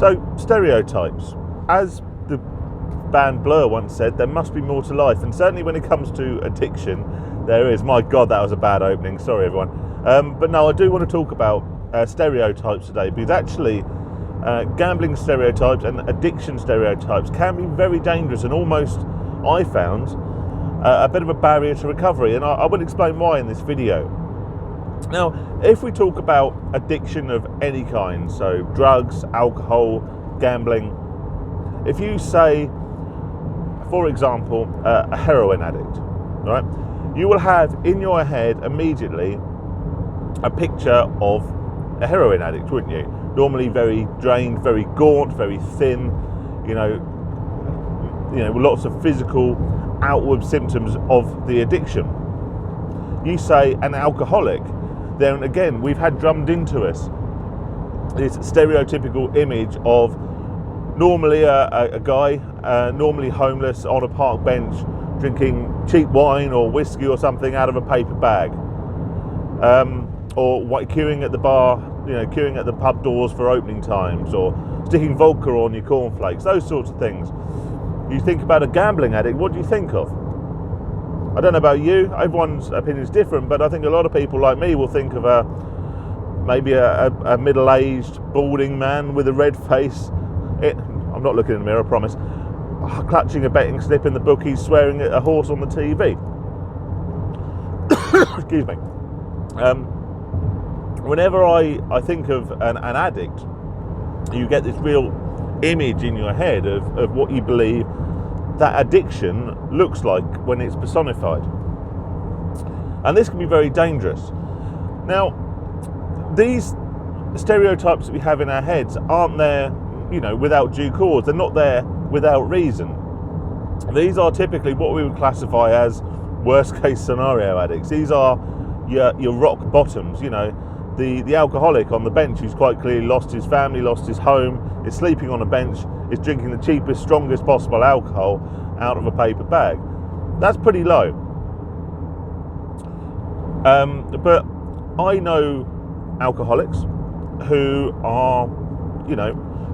So, stereotypes. As the band Blur once said, there must be more to life, and certainly when it comes to addiction, there is. My God, that was a bad opening. Sorry, everyone. But no, I do want to talk about stereotypes today, because actually gambling stereotypes and addiction stereotypes can be very dangerous and almost, I found, a bit of a barrier to recovery, and I will explain why in this video. Now, if we talk about addiction of any kind, so drugs, alcohol, gambling, if you say, for example, a heroin addict, right, you will have in your head immediately a picture of a heroin addict, wouldn't you? Normally very drained, very gaunt, very thin, you know, lots of physical outward symptoms of the addiction. You say an alcoholic, then again, we've had drummed into us this stereotypical image of normally a guy, normally homeless, on a park bench, drinking cheap wine or whiskey or something out of a paper bag, or queuing at the bar, queuing at the pub doors for opening times, or sticking vodka on your cornflakes, those sorts of things. You think about a gambling addict, what do you think of? I don't know about you, everyone's opinion is different, but I think a lot of people like me will think of maybe a middle-aged, balding man with a red face. I'm not looking in the mirror, I promise. Clutching a betting slip in the bookies, swearing at a horse on the TV. Excuse me. Whenever I think of an addict, you get this real image in your head of what you believe that addiction looks like when it's personified. And this can be very dangerous. Now, these stereotypes that we have in our heads aren't there, without due cause. They're not there without reason. These are typically what we would classify as worst case scenario addicts. These are your rock bottoms, the alcoholic on the bench who's quite clearly lost his family, lost his home, is sleeping on a bench, is drinking the cheapest, strongest possible alcohol out of a paper bag. That's pretty low. But I know alcoholics who are,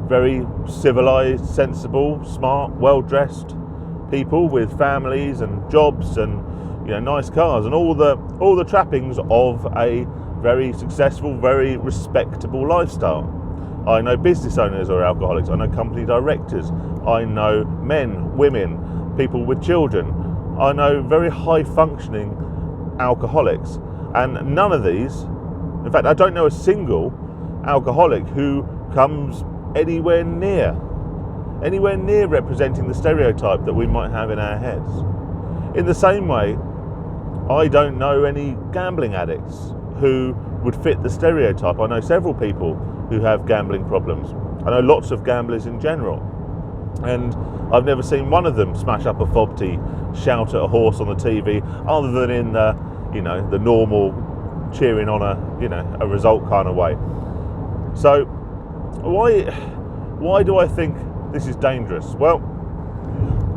very civilized, sensible, smart, well-dressed people with families and jobs and nice cars and all the trappings of a very successful, very respectable lifestyle. I know business owners who are alcoholics. I know company directors. I know men, women, people with children. I know very high-functioning alcoholics, and none of these, in fact, I don't know a single alcoholic who comes anywhere near representing the stereotype that we might have in our heads. In the same way, I don't know any gambling addicts who would fit the stereotype. I know several people who have gambling problems. I know lots of gamblers in general, and I've never seen one of them smash up a fobty, shout at a horse on the TV, other than in the normal cheering on a result kind of way. So why do I think this is dangerous? Well,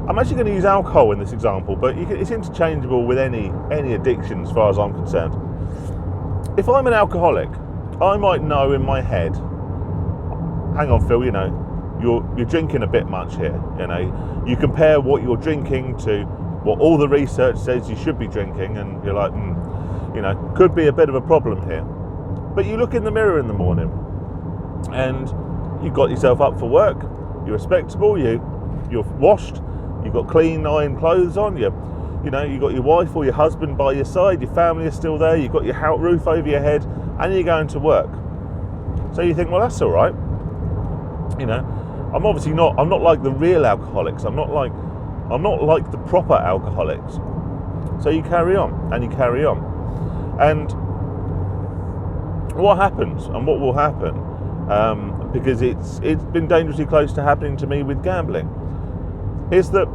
I'm actually going to use alcohol in this example, but it's interchangeable with any addiction as far as I'm concerned. If I'm an alcoholic, I might know in my head, hang on Phil, you're drinking a bit much here. You compare what you're drinking to what all the research says you should be drinking, and you're like, could be a bit of a problem here. But you look in the mirror in the morning and you've got yourself up for work, you're respectable, you're washed, you've got clean iron clothes on, you've got your wife or your husband by your side, your family is still there, you've got your roof over your head, and you're going to work. So you think, well, that's all right. I'm not like the real alcoholics. I'm not like the proper alcoholics. So you carry on, and you carry on. And what happens, and what will happen, because it's been dangerously close to happening to me with gambling, is that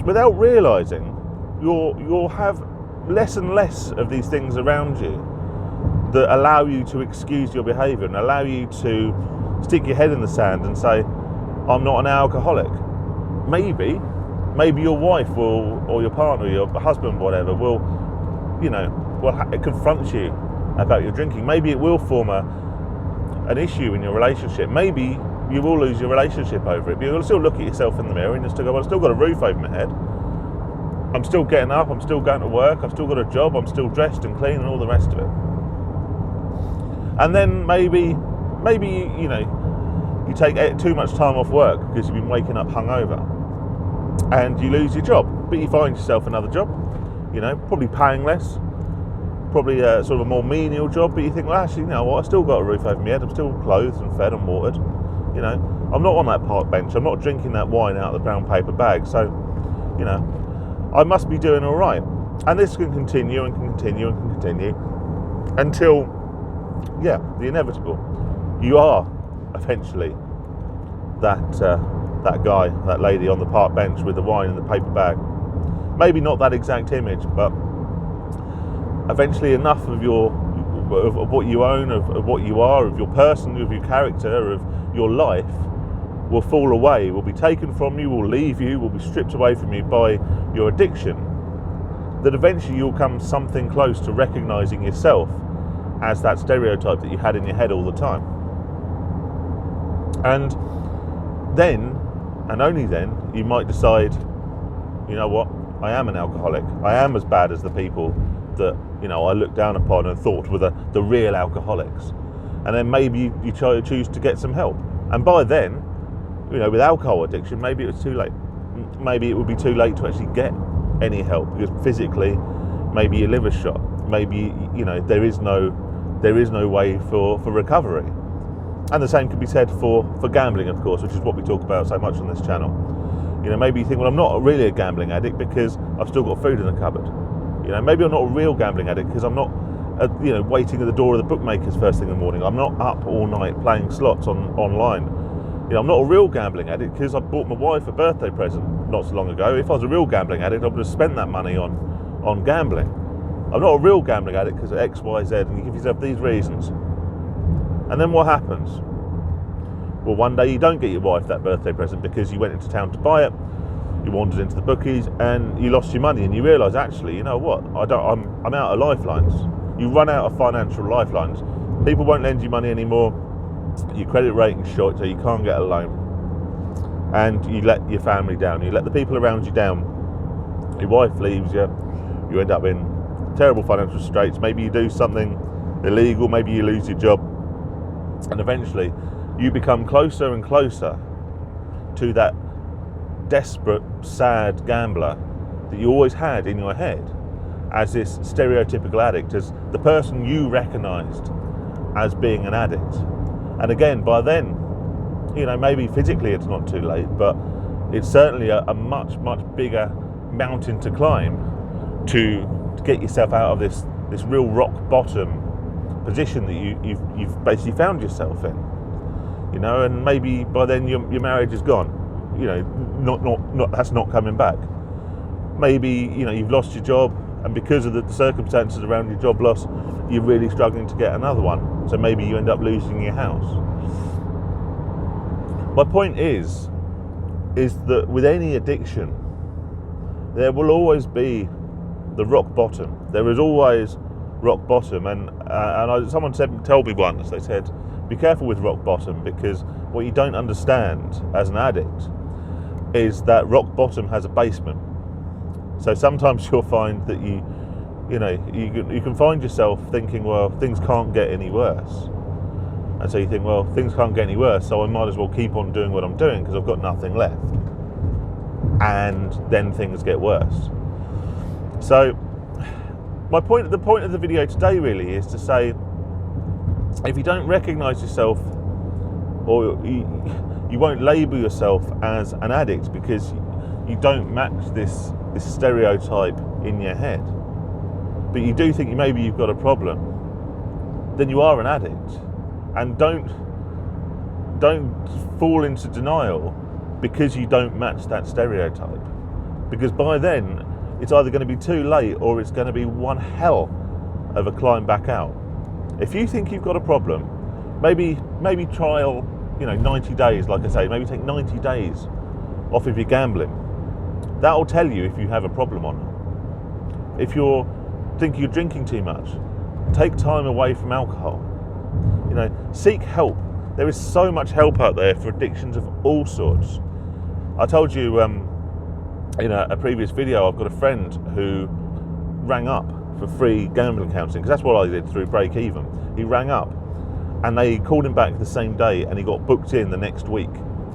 without realising, you'll have less and less of these things around you that allow you to excuse your behaviour and allow you to stick your head in the sand and say, I'm not an alcoholic. Maybe your wife will, or your partner, your husband, whatever, will confront you about your drinking. Maybe it will form an issue in your relationship. Maybe you will lose your relationship over it. But you'll still look at yourself in the mirror and you'll still go, well, I've still got a roof over my head. I'm still getting up, I'm still going to work, I've still got a job, I'm still dressed and clean and all the rest of it. And then maybe you take too much time off work because you've been waking up hungover and you lose your job, but you find yourself another job, probably paying less, probably a sort of a more menial job, but you think, well, actually, you know what, I've still got a roof over my head, I'm still clothed and fed and watered, I'm not on that park bench, I'm not drinking that wine out of the brown paper bag, so, I must be doing all right. And this can continue and can continue and can continue until, the inevitable. You are eventually that guy, that lady on the park bench with the wine in the paper bag. Maybe not that exact image, but eventually enough of what you own, of what you are, of your person, of your character, of your life will fall away, will be taken from you, will leave you, will be stripped away from you by your addiction, that eventually you'll come something close to recognizing yourself as that stereotype that you had in your head all the time. And then, and only then, you might decide, you know what, I am an alcoholic. I am as bad as the people that, I looked down upon and thought were the real alcoholics. And then maybe you choose to get some help. And by then, with alcohol addiction, maybe it was too late. Maybe it would be too late to actually get any help because physically, maybe your liver's shot. Maybe, there is no way for recovery. And the same could be said for gambling, of course, which is what we talk about so much on this channel. Maybe you think, well, I'm not really a gambling addict because I've still got food in the cupboard. Maybe I'm not a real gambling addict because I'm not, waiting at the door of the bookmakers first thing in the morning. I'm not up all night playing slots online. I'm not a real gambling addict because I bought my wife a birthday present not so long ago. If I was a real gambling addict, I would have spent that money on gambling. I'm not a real gambling addict because of X, Y, Z, and you give yourself these reasons. And then what happens? Well, one day you don't get your wife that birthday present because you went into town to buy it, you wandered into the bookies, and you lost your money, and you realise, actually, you know what? I'm out of lifelines. You run out of financial lifelines. People won't lend you money anymore. Your credit rating's short, so you can't get a loan. And you let your family down. You let the people around you down. Your wife leaves you. You end up in terrible financial straits. Maybe you do something illegal. Maybe you lose your job. And eventually, you become closer and closer to that desperate, sad gambler that you always had in your head as this stereotypical addict, as the person you recognised as being an addict. And again, by then, maybe physically it's not too late, but it's certainly a much, much bigger mountain to climb to get yourself out of this real rock bottom position that you've basically found yourself in. And maybe by then your marriage is gone. Not that's not coming back. Maybe you've lost your job, and because of the circumstances around your job loss, you're really struggling to get another one. So maybe you end up losing your house. My point is that with any addiction, there will always be the rock bottom. There is always rock bottom, and someone told me once. They said, be careful with rock bottom, because what you don't understand as an addict is that rock bottom has a basement. So sometimes you'll find that you can find yourself thinking, well, things can't get any worse. And so you think, well, things can't get any worse, so I might as well keep on doing what I'm doing because I've got nothing left. And then things get worse. So the point of the video today really is to say, if you don't recognise yourself, or you won't label yourself as an addict because you don't match this stereotype in your head, but you do think maybe you've got a problem, then you are an addict. And don't fall into denial because you don't match that stereotype, because by then it's either going to be too late or it's going to be one hell of a climb back out. If you think you've got a problem, maybe trial 90 days, like I say, maybe take 90 days off of your gambling. That'll tell you if you have a problem or not. If you think you're drinking too much, take time away from alcohol. Seek help. There is so much help out there for addictions of all sorts. I told you in a previous video, I've got a friend who rang up for free gambling counselling, because that's what I did through Break Even. He rang up and they called him back the same day and he got booked in the next week.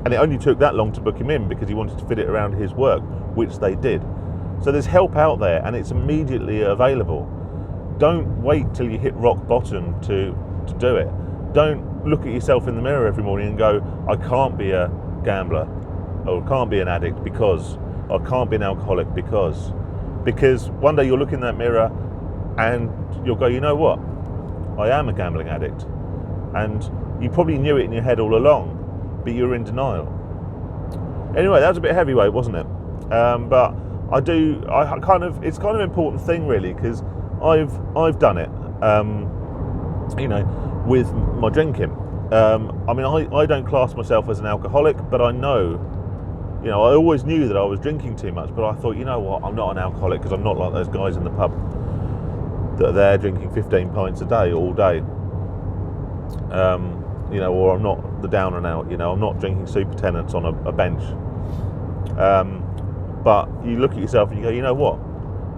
And it only took that long to book him in because he wanted to fit it around his work, which they did. So there's help out there and it's immediately available. Don't wait till you hit rock bottom to do it. Don't look at yourself in the mirror every morning and go, I can't be a gambler, or I can't be an addict because, or I can't be an alcoholic because one day you'll look in that mirror and you'll go, you know what, I am a gambling addict. And you probably knew it in your head all along, but you're in denial. Anyway, that was a bit heavyweight, wasn't it? But it's kind of an important thing really, because I've done it, with my drinking. I mean, I don't class myself as an alcoholic, but I know, I always knew that I was drinking too much, but I thought, you know what, I'm not an alcoholic because I'm not like those guys in the pub that are there drinking 15 pints a day all day. Or I'm not the down and out, I'm not drinking super tenants on a bench. But you look at yourself and you go, you know what,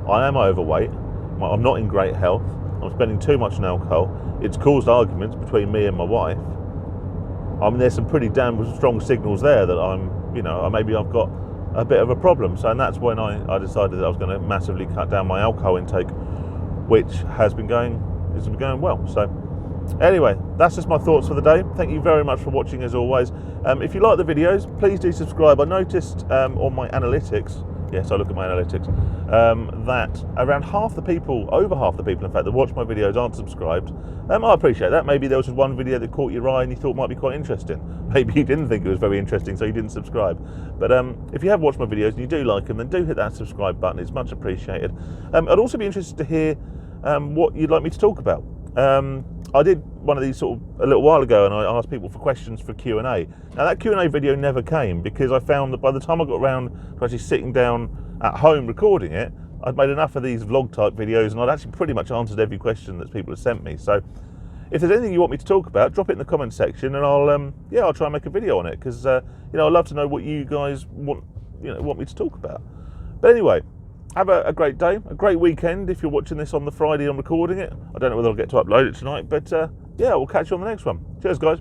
I am overweight, I'm not in great health, I'm spending too much on alcohol, it's caused arguments between me and my wife. I mean, there's some pretty damn strong signals there that maybe I've got a bit of a problem. So, and that's when I decided that I was going to massively cut down my alcohol intake, which has been going well. So anyway, that's just my thoughts for the day. Thank you very much for watching as always. If you like the videos, please do subscribe. I noticed on my analytics, yes, I look at my analytics, that around over half the people in fact that watch my videos aren't subscribed. I appreciate that. Maybe there was just one video that caught your eye and you thought might be quite interesting. Maybe you didn't think it was very interesting, so you didn't subscribe. But if you have watched my videos and you do like them, then do hit that subscribe button. It's much appreciated. I'd also be interested to hear what you'd like me to talk about. I did one of these sort of a little while ago, and I asked people for questions for Q&A. Now that Q&A video never came because I found that by the time I got around to actually sitting down at home recording it, I'd made enough of these vlog type videos and I'd actually pretty much answered every question that people have sent me. So if there's anything you want me to talk about, drop it in the comment section and I'll try and make a video on it, because I'd love to know what you guys want me to talk about. But anyway, have a great day, a great weekend if you're watching this on the Friday I'm recording it. I don't know whether I'll get to upload it tonight, but we'll catch you on the next one. Cheers, guys.